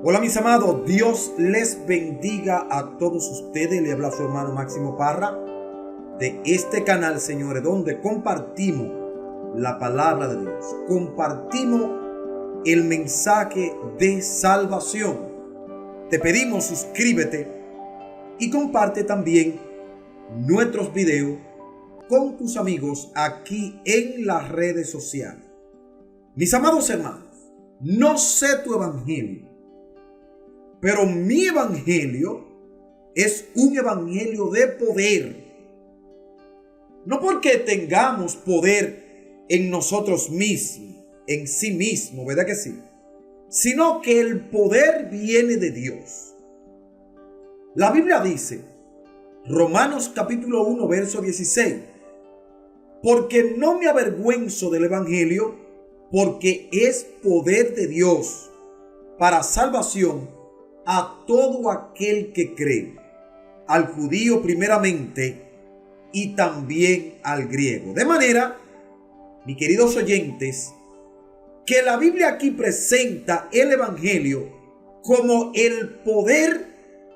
Hola mis amados, Dios les bendiga a todos ustedes. Le habla su hermano Máximo Parra de este canal, señores, donde compartimos la palabra de Dios. Compartimos el mensaje de salvación. Te pedimos suscríbete y comparte también nuestros videos con tus amigos aquí en las redes sociales. Mis amados hermanos, no sé tu evangelio, pero mi evangelio es un evangelio de poder. No porque tengamos poder en nosotros mismos, en sí mismos, ¿verdad que sí? Sino que el poder viene de Dios. La Biblia dice, Romanos capítulo 1, verso 16, porque no me avergüenzo del evangelio, porque es poder de Dios para salvación a todo aquel que cree, al judío primeramente y también al griego. De manera, mis queridos oyentes, que la Biblia aquí presenta el evangelio como el poder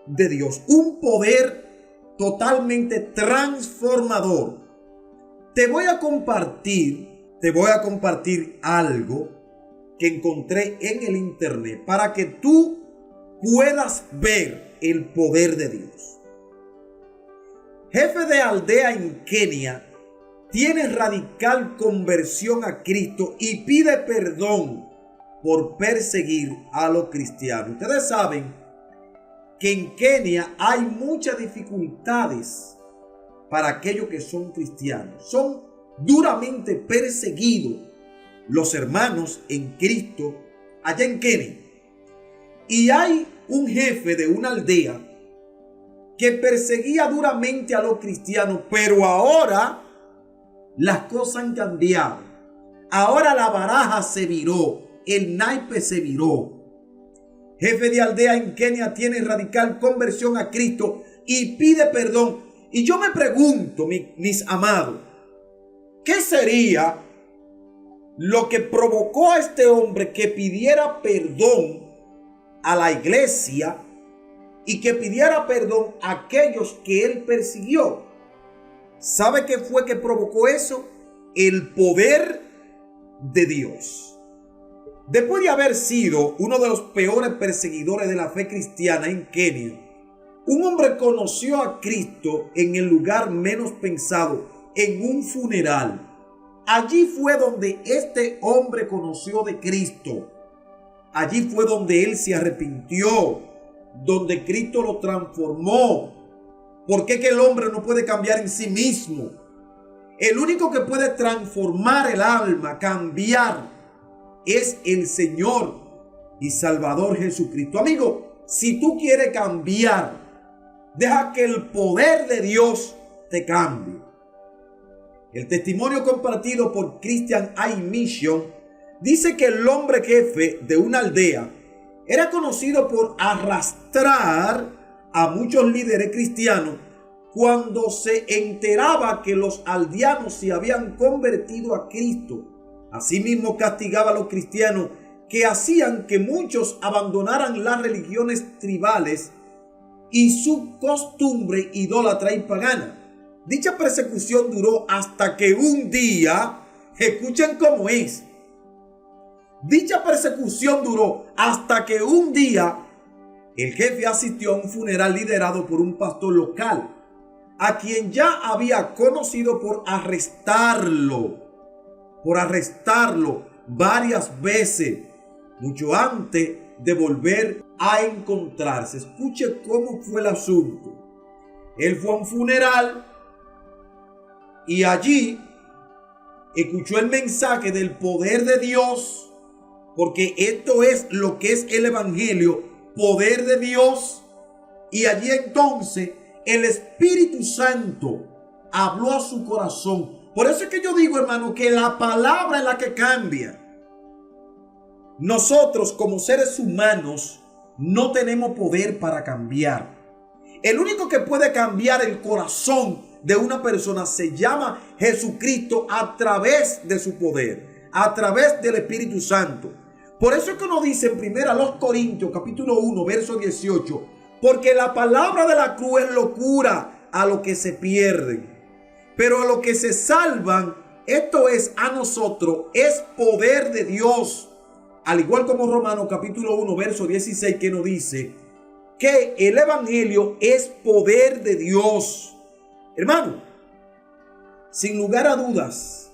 de Dios, un poder totalmente transformador. Te voy a compartir algo que encontré en el internet para que tú puedas ver el poder de Dios. Jefe de aldea en Kenia tiene radical conversión a Cristo y pide perdón por perseguir a los cristianos. Ustedes saben que en Kenia hay muchas dificultades para aquellos que son cristianos. Son duramente perseguidos los hermanos en Cristo allá en Kenia. Y hay un jefe de una aldea que perseguía duramente a los cristianos, pero ahora las cosas han cambiado. Ahora la baraja se viró, el naipe se viró. Jefe de aldea en Kenia tiene radical conversión a Cristo y pide perdón. Y yo me pregunto, mis amados, ¿qué sería lo que provocó a este hombre que pidiera perdón a la iglesia y que pidiera perdón a aquellos que él persiguió? ¿Sabe qué fue que provocó eso? El poder de Dios. Después de haber sido uno de los peores perseguidores de la fe cristiana en Kenia, un hombre conoció a Cristo en el lugar menos pensado, en un funeral. Allí fue donde este hombre conoció de Cristo. Allí fue donde él se arrepintió, donde Cristo lo transformó. ¿Por qué que el hombre no puede cambiar en sí mismo? El único que puede transformar el alma, cambiar, es el Señor y Salvador Jesucristo. Amigo, si tú quieres cambiar, deja que el poder de Dios te cambie. El testimonio compartido por Christian I. Mission dice que el hombre jefe de una aldea era conocido por arrastrar a muchos líderes cristianos cuando se enteraba que los aldeanos se habían convertido a Cristo. Asimismo castigaba a los cristianos que hacían que muchos abandonaran las religiones tribales y su costumbre idólatra y pagana. Dicha persecución duró hasta que un día, escuchen cómo es, dicha persecución duró hasta que un día el jefe asistió a un funeral liderado por un pastor local, a quien ya había conocido por arrestarlo varias veces, mucho antes de volver a encontrarse. Escuche cómo fue el asunto. Él fue a un funeral y allí escuchó el mensaje del poder de Dios, porque esto es lo que es el evangelio, poder de Dios. Y allí entonces el Espíritu Santo habló a su corazón. Por eso es que yo digo, hermano, que la palabra es la que cambia. Nosotros como seres humanos no tenemos poder para cambiar. El único que puede cambiar el corazón de una persona se llama Jesucristo a través de su poder, a través del Espíritu Santo. Por eso es que nos dice en 1 Corintios capítulo 1 verso 18, porque la palabra de la cruz es locura a los que se pierden, pero a los que se salvan, esto es a nosotros, es poder de Dios. Al igual como Romanos capítulo 1 verso 16, que nos dice que el evangelio es poder de Dios. Hermano, sin lugar a dudas,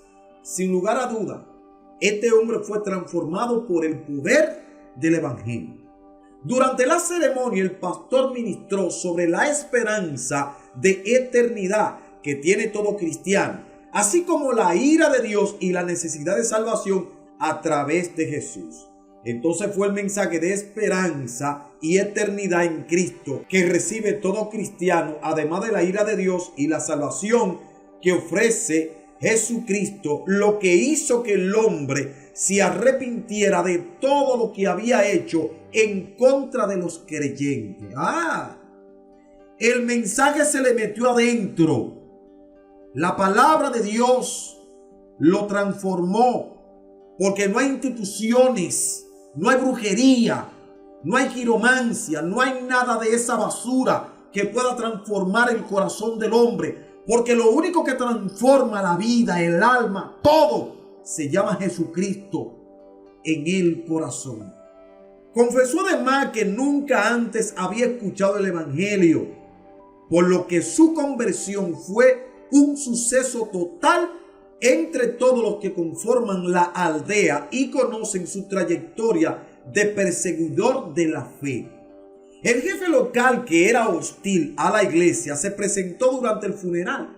este hombre fue transformado por el poder del evangelio. Durante la ceremonia, el pastor ministró sobre la esperanza de eternidad que tiene todo cristiano, así como la ira de Dios y la necesidad de salvación a través de Jesús. Entonces fue el mensaje de esperanza y eternidad en Cristo que recibe todo cristiano, además de la ira de Dios y la salvación que ofrece Jesucristo, lo que hizo que el hombre se arrepintiera de todo lo que había hecho en contra de los creyentes. El mensaje se le metió adentro. La palabra de Dios lo transformó, porque no hay instituciones, no hay brujería, no hay quiromancia, no hay nada de esa basura que pueda transformar el corazón del hombre. Porque lo único que transforma la vida, el alma, todo, se llama Jesucristo en el corazón. Confesó además que nunca antes había escuchado el evangelio, por lo que su conversión fue un suceso total entre todos los que conforman la aldea y conocen su trayectoria de perseguidor de la fe. El jefe local, que era hostil a la iglesia, se presentó durante el funeral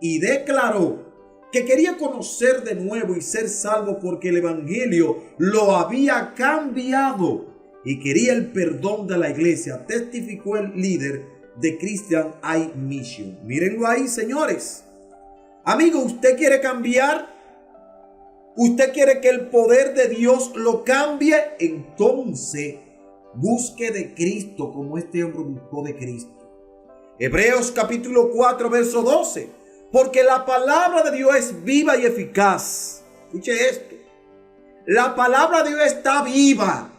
y declaró que quería conocer de nuevo y ser salvo porque el evangelio lo había cambiado y quería el perdón de la iglesia, testificó el líder de Christian Aid Mission. Mírenlo ahí, señores. Amigo, ¿usted quiere cambiar? ¿Usted quiere que el poder de Dios lo cambie? Entonces busque de Cristo como este hombre buscó de Cristo. Hebreos capítulo 4 verso 12. Porque la palabra de Dios es viva y eficaz. Escuche esto. La palabra de Dios está viva.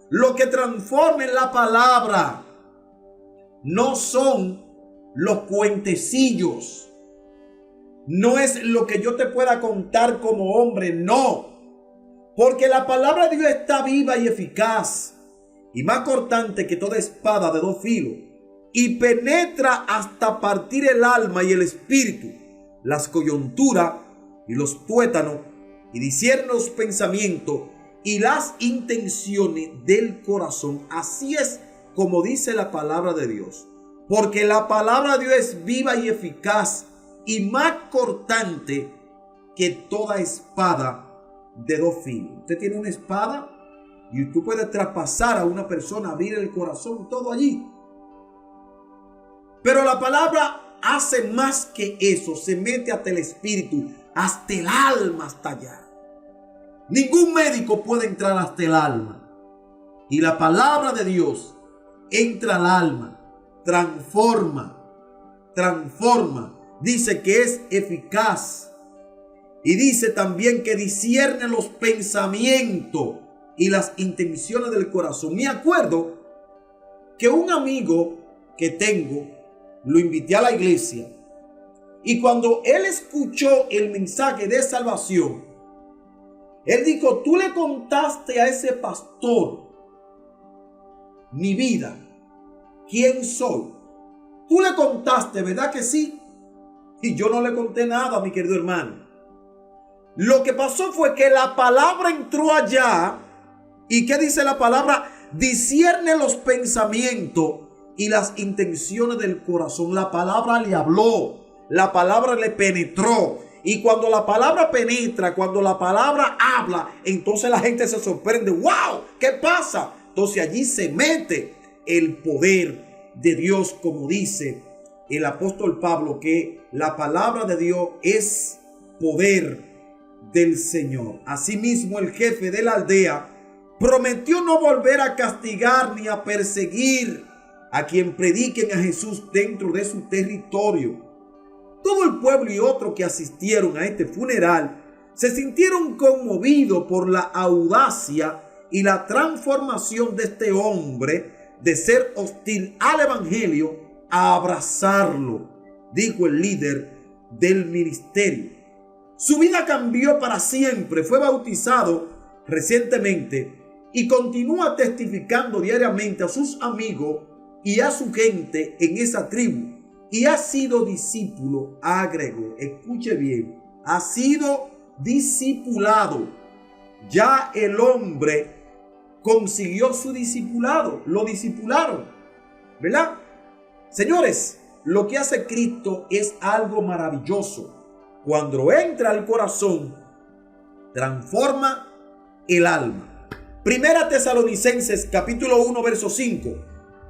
Lo que transforma en la palabra no son los cuentecillos. No es lo que yo te pueda contar como hombre, no. Porque la palabra de Dios está viva y eficaz, y más cortante que toda espada de dos filos, y penetra hasta partir el alma y el espíritu, las coyunturas y los tuétanos, y discierne los pensamientos y las intenciones del corazón. Así es como dice la palabra de Dios. Porque la palabra de Dios es viva y eficaz, y más cortante que toda espada de dos filos. Usted tiene una espada y tú puedes traspasar a una persona, abrir el corazón, todo allí. Pero la palabra hace más que eso, se mete hasta el espíritu, hasta el alma, hasta allá. Ningún médico puede entrar hasta el alma. Y la palabra de Dios entra al alma, transforma. Dice que es eficaz. Y dice también que discierne los pensamientos y las intenciones del corazón. Me acuerdo que un amigo que tengo, lo invité a la iglesia. Y cuando él escuchó el mensaje de salvación, él dijo: tú le contaste a ese pastor mi vida, quién soy. Tú le contaste, ¿verdad que sí? Y yo no le conté nada, mi querido hermano. Lo que pasó fue que la palabra entró allá. ¿Y qué dice la palabra? Discierne los pensamientos y las intenciones del corazón. La palabra le habló, la palabra le penetró. Y cuando la palabra penetra, cuando la palabra habla, entonces la gente se sorprende. ¡Wow! ¿Qué pasa? Entonces allí se mete el poder de Dios, como dice el apóstol Pablo, que la palabra de Dios es poder del Señor. Asimismo, el jefe de la aldea prometió no volver a castigar ni a perseguir a quien prediquen a Jesús dentro de su territorio. Todo el pueblo y otros que asistieron a este funeral se sintieron conmovidos por la audacia y la transformación de este hombre de ser hostil al evangelio a abrazarlo, dijo el líder del ministerio. Su vida cambió para siempre, fue bautizado recientemente y continúa testificando diariamente a sus amigos y a su gente en esa tribu. Y ha sido discípulo, agregó, escuche bien, ha sido discipulado. Ya el hombre consiguió su discipulado, lo discipularon, ¿verdad? Señores, lo que hace Cristo es algo maravilloso. Cuando entra al corazón, transforma el alma. Primera Tesalonicenses capítulo 1 verso 5.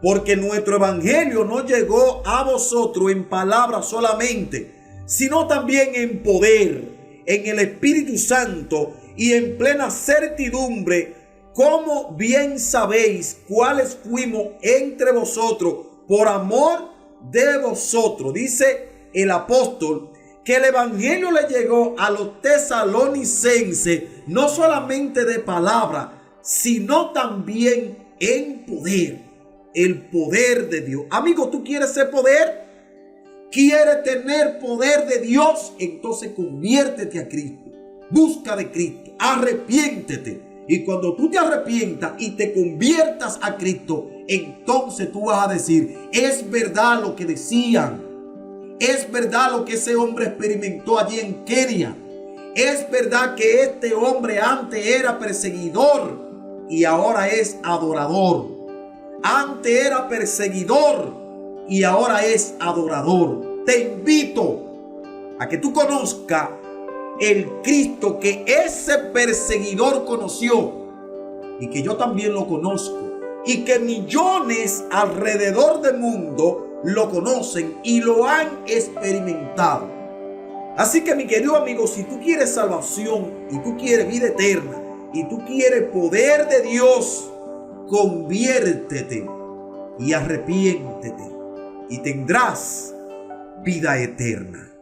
Porque nuestro evangelio no llegó a vosotros en palabras solamente, sino también en poder, en el Espíritu Santo y en plena certidumbre, como bien sabéis cuáles fuimos entre vosotros por amor de vosotros. Dice el apóstol que el evangelio le llegó a los tesalonicenses no solamente de palabra, sino también en poder. El poder de Dios. Amigo, ¿tú quieres ese poder? ¿Quieres tener poder de Dios? Entonces conviértete a Cristo. Busca de Cristo. Arrepiéntete. Y cuando tú te arrepientas y te conviertas a Cristo, entonces tú vas a decir, es verdad lo que decían. Es verdad lo que ese hombre experimentó allí en Kenia. Es verdad que este hombre antes era perseguidor y ahora es adorador. Antes era perseguidor y ahora es adorador. Te invito a que tú conozcas el Cristo que ese perseguidor conoció y que yo también lo conozco y que millones alrededor del mundo lo conocen y lo han experimentado. Así que, mi querido amigo, si tú quieres salvación y tú quieres vida eterna y tú quieres poder de Dios, conviértete y arrepiéntete y tendrás vida eterna.